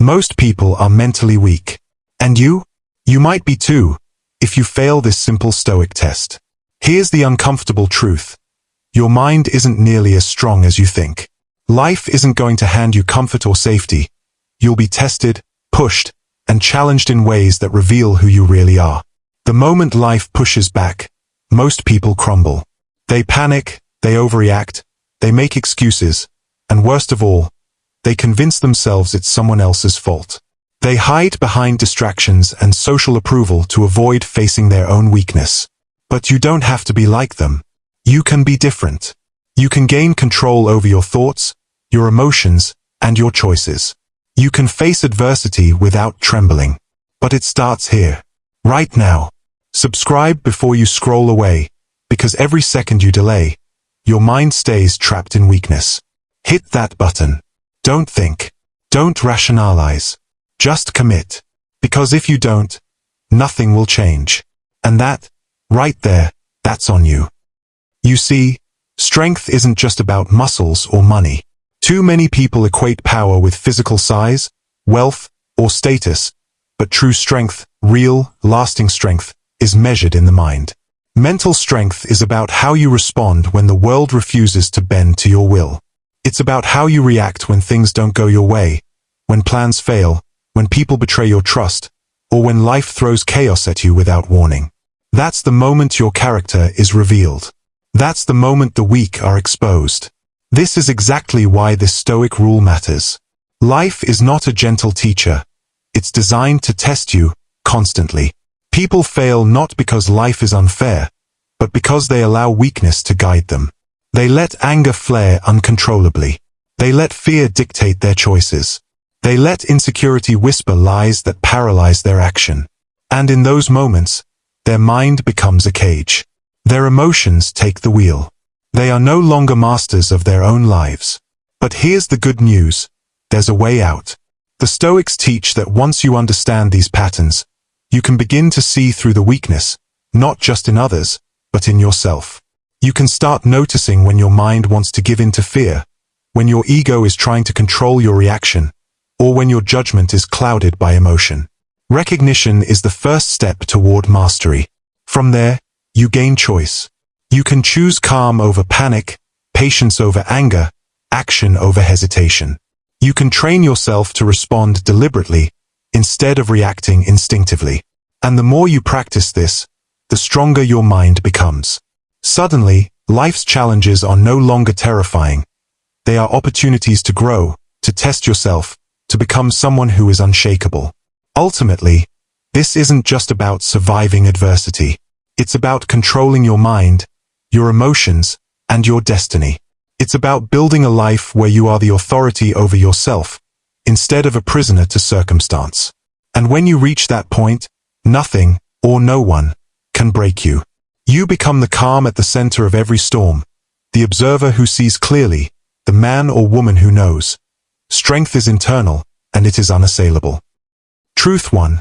Most people are mentally weak. And you? You might be too, if you fail this simple Stoic test. Here's the uncomfortable truth. Your mind isn't nearly as strong as you think. Life isn't going to hand you comfort or safety. You'll be tested, pushed, and challenged in ways that reveal who you really are. The moment life pushes back, most people crumble. They panic, they overreact, they make excuses, and worst of all, they convince themselves it's someone else's fault. They hide behind distractions and social approval to avoid facing their own weakness. But you don't have to be like them. You can be different. You can gain control over your thoughts, your emotions, and your choices. You can face adversity without trembling. But it starts here. Right now. Subscribe before you scroll away, because every second you delay, your mind stays trapped in weakness. Hit that button. Don't think. Don't rationalize. Just commit. Because if you don't, nothing will change. And that, right there, that's on you. You see, strength isn't just about muscles or money. Too many people equate power with physical size, wealth, or status, but true strength, real, lasting strength, is measured in the mind. Mental strength is about how you respond when the world refuses to bend to your will. It's about how you react when things don't go your way, when plans fail, when people betray your trust, or when life throws chaos at you without warning. That's the moment your character is revealed. That's the moment the weak are exposed. This is exactly why this Stoic rule matters. Life is not a gentle teacher. It's designed to test you, constantly. People fail not because life is unfair, but because they allow weakness to guide them. They let anger flare uncontrollably. They let fear dictate their choices. They let insecurity whisper lies that paralyze their action. And in those moments, their mind becomes a cage. Their emotions take the wheel. They are no longer masters of their own lives. But here's the good news. There's a way out. The Stoics teach that once you understand these patterns, you can begin to see through the weakness, not just in others, but in yourself. You can start noticing when your mind wants to give in to fear, when your ego is trying to control your reaction, or when your judgment is clouded by emotion. Recognition is the first step toward mastery. From there, you gain choice. You can choose calm over panic, patience over anger, action over hesitation. You can train yourself to respond deliberately, instead of reacting instinctively. And the more you practice this, the stronger your mind becomes. Suddenly, life's challenges are no longer terrifying. They are opportunities to grow, to test yourself, to become someone who is unshakable. Ultimately, this isn't just about surviving adversity. It's about controlling your mind, your emotions, and your destiny. It's about building a life where you are the authority over yourself, instead of a prisoner to circumstance. And when you reach that point, nothing, or no one, can break you. You become the calm at the center of every storm, the observer who sees clearly, the man or woman who knows. Strength is internal, and it is unassailable. Truth 1.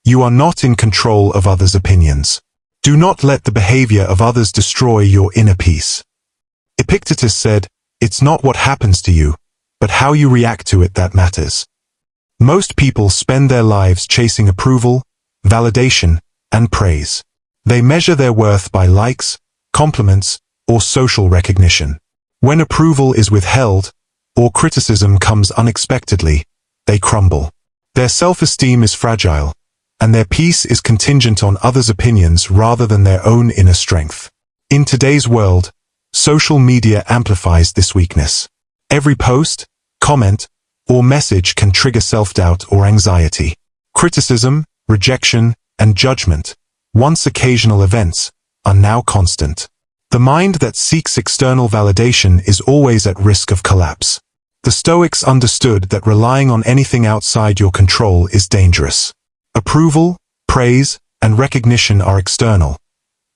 You are not in control of others' opinions. Do not let the behavior of others destroy your inner peace. Epictetus said, "It's not what happens to you, but how you react to it that matters." Most people spend their lives chasing approval, validation, and praise. They measure their worth by likes, compliments, or social recognition. When approval is withheld, or criticism comes unexpectedly, they crumble. Their self-esteem is fragile, and their peace is contingent on others' opinions rather than their own inner strength. In today's world, social media amplifies this weakness. Every post, comment, or message can trigger self-doubt or anxiety. Criticism, rejection, and judgment, once occasional events, are now constant. The mind that seeks external validation is always at risk of collapse. The Stoics understood that relying on anything outside your control is dangerous. Approval, praise, and recognition are external.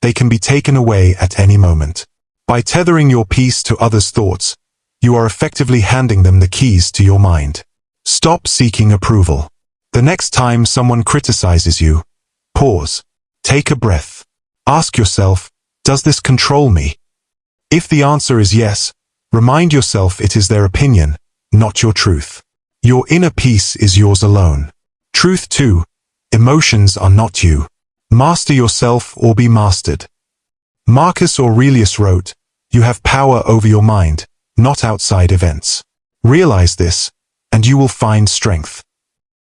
They can be taken away at any moment. By tethering your peace to others' thoughts, you are effectively handing them the keys to your mind. Stop seeking approval. The next time someone criticizes you, pause. Take a breath. Ask yourself, does this control me? If the answer is yes, remind yourself it is their opinion, not your truth. Your inner peace is yours alone. Truth 2. Emotions are not you. Master yourself or be mastered. Marcus Aurelius wrote, "You have power over your mind, not outside events. Realize this, and you will find strength."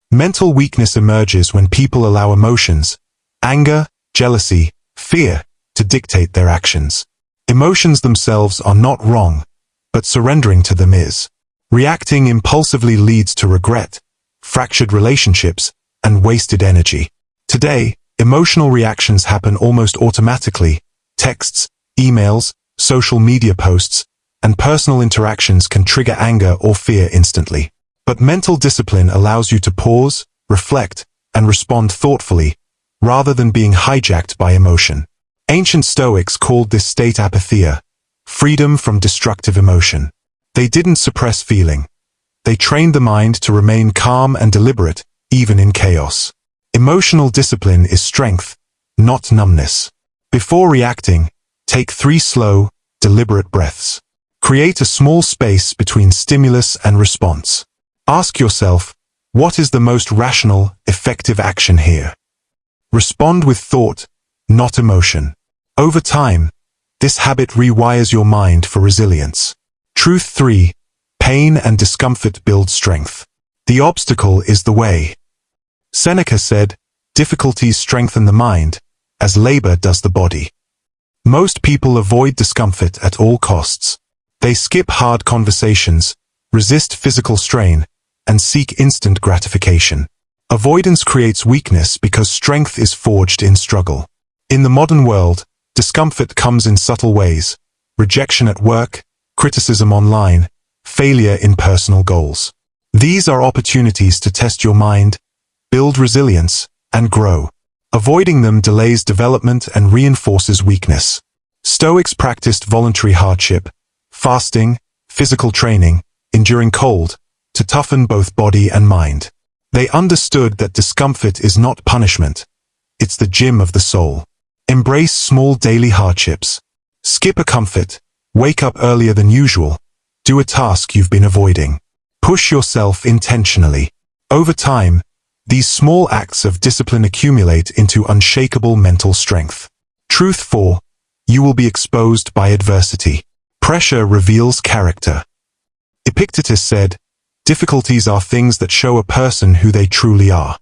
Mental weakness emerges when people allow emotions, anger, jealousy, fear, to dictate their actions. Emotions themselves are not wrong, but surrendering to them is. Reacting impulsively leads to regret, fractured relationships, and wasted energy. Today, emotional reactions happen almost automatically. Texts, emails, social media posts, and personal interactions can trigger anger or fear instantly. But mental discipline allows you to pause, reflect, and respond thoughtfully, rather than being hijacked by emotion. Ancient Stoics called this state apatheia, freedom from destructive emotion. They didn't suppress feeling. They trained the mind to remain calm and deliberate, even in chaos. Emotional discipline is strength, not numbness. Before reacting, take 3 slow, deliberate breaths. Create a small space between stimulus and response. Ask yourself, what is the most rational, effective action here? Respond with thought, not emotion. Over time, this habit rewires your mind for resilience. Truth 3. Pain and discomfort build strength. The obstacle is the way. Seneca said, "Difficulties strengthen the mind, as labor does the body." Most people avoid discomfort at all costs. They skip hard conversations, resist physical strain, and seek instant gratification. Avoidance creates weakness because strength is forged in struggle. In the modern world, discomfort comes in subtle ways: rejection at work, criticism online, failure in personal goals. These are opportunities to test your mind, build resilience, and grow. Avoiding them delays development and reinforces weakness. Stoics practiced voluntary hardship, fasting, physical training, enduring cold, to toughen both body and mind. They understood that discomfort is not punishment. It's the gym of the soul. Embrace small daily hardships. Skip a comfort, wake up earlier than usual, do a task you've been avoiding. Push yourself intentionally. Over time, these small acts of discipline accumulate into unshakable mental strength. Truth 4. You will be exposed by adversity. Pressure reveals character. Epictetus said, "Difficulties are things that show a person who they truly are."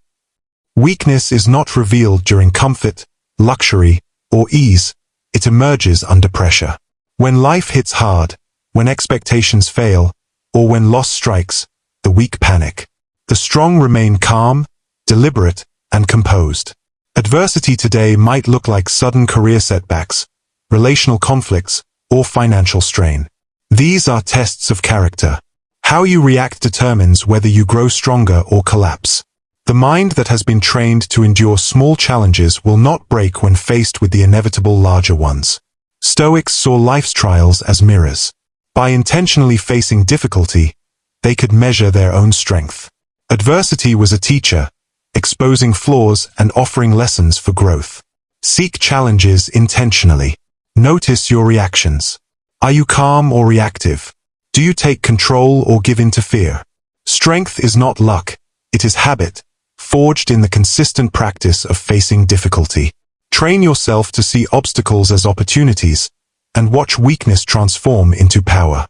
Weakness is not revealed during comfort, luxury, or ease. It emerges under pressure. When life hits hard, when expectations fail, or when loss strikes, the weak panic. The strong remain calm, deliberate, and composed. Adversity today might look like sudden career setbacks, relational conflicts, or financial strain. These are tests of character. How you react determines whether you grow stronger or collapse. The mind that has been trained to endure small challenges will not break when faced with the inevitable larger ones. Stoics saw life's trials as mirrors. By intentionally facing difficulty, they could measure their own strength. Adversity was a teacher, exposing flaws and offering lessons for growth. Seek challenges intentionally. Notice your reactions. Are you calm or reactive? Do you take control or give in to fear? Strength is not luck, it is habit, forged in the consistent practice of facing difficulty. Train yourself to see obstacles as opportunities, and watch weakness transform into power.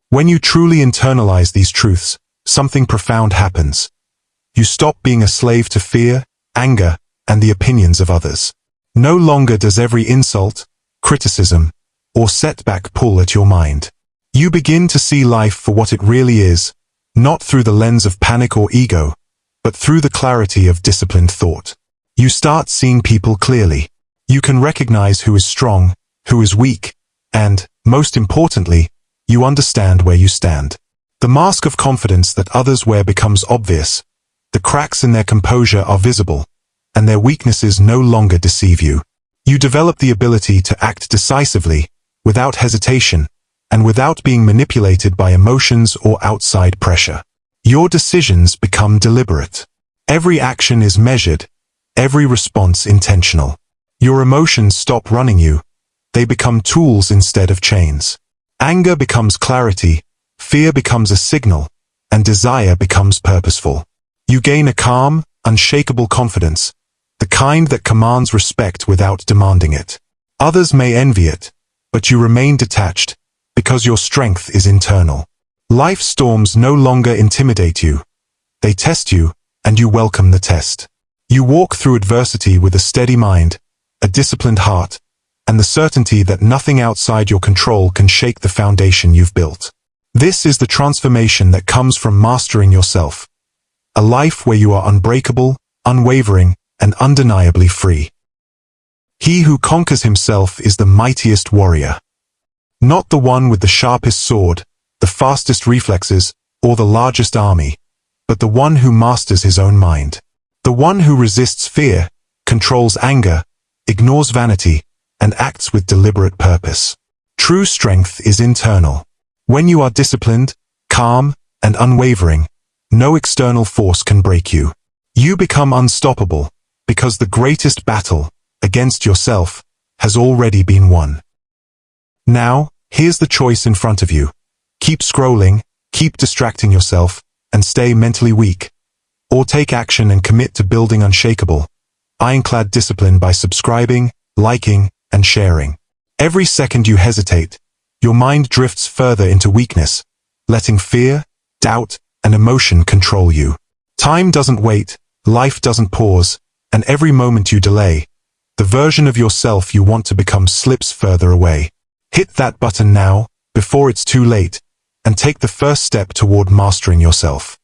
When you truly internalize these truths, something profound happens. You stop being a slave to fear, anger, and the opinions of others. No longer does every insult, criticism, or setback pull at your mind. You begin to see life for what it really is, not through the lens of panic or ego, but through the clarity of disciplined thought. You start seeing people clearly. You can recognize who is strong, who is weak, and, most importantly, you understand where you stand. The mask of confidence that others wear becomes obvious. The cracks in their composure are visible, and their weaknesses no longer deceive you. You develop the ability to act decisively, without hesitation, and without being manipulated by emotions or outside pressure. Your decisions become deliberate. Every action is measured, every response intentional. Your emotions stop running you. They become tools instead of chains. Anger becomes clarity, fear becomes a signal, and desire becomes purposeful. You gain a calm, unshakable confidence, the kind that commands respect without demanding it. Others may envy it, but you remain detached, because your strength is internal. Life's storms no longer intimidate you. They test you, and you welcome the test. You walk through adversity with a steady mind, a disciplined heart, and the certainty that nothing outside your control can shake the foundation you've built. This is the transformation that comes from mastering yourself. A life where you are unbreakable, unwavering, and undeniably free. He who conquers himself is the mightiest warrior. Not the one with the sharpest sword, the fastest reflexes, or the largest army, but the one who masters his own mind. The one who resists fear, controls anger, ignores vanity, and acts with deliberate purpose. True strength is internal. When you are disciplined, calm, and unwavering, no external force can break you. You become unstoppable, because the greatest battle, against yourself, has already been won. Now, here's the choice in front of you. Keep scrolling, keep distracting yourself, and stay mentally weak. Or take action and commit to building unshakable, ironclad discipline by subscribing, liking, and sharing. Every second you hesitate, your mind drifts further into weakness, letting fear, doubt, and emotion control you. Time doesn't wait, life doesn't pause, and every moment you delay, the version of yourself you want to become slips further away. Hit that button now, before it's too late, and take the first step toward mastering yourself.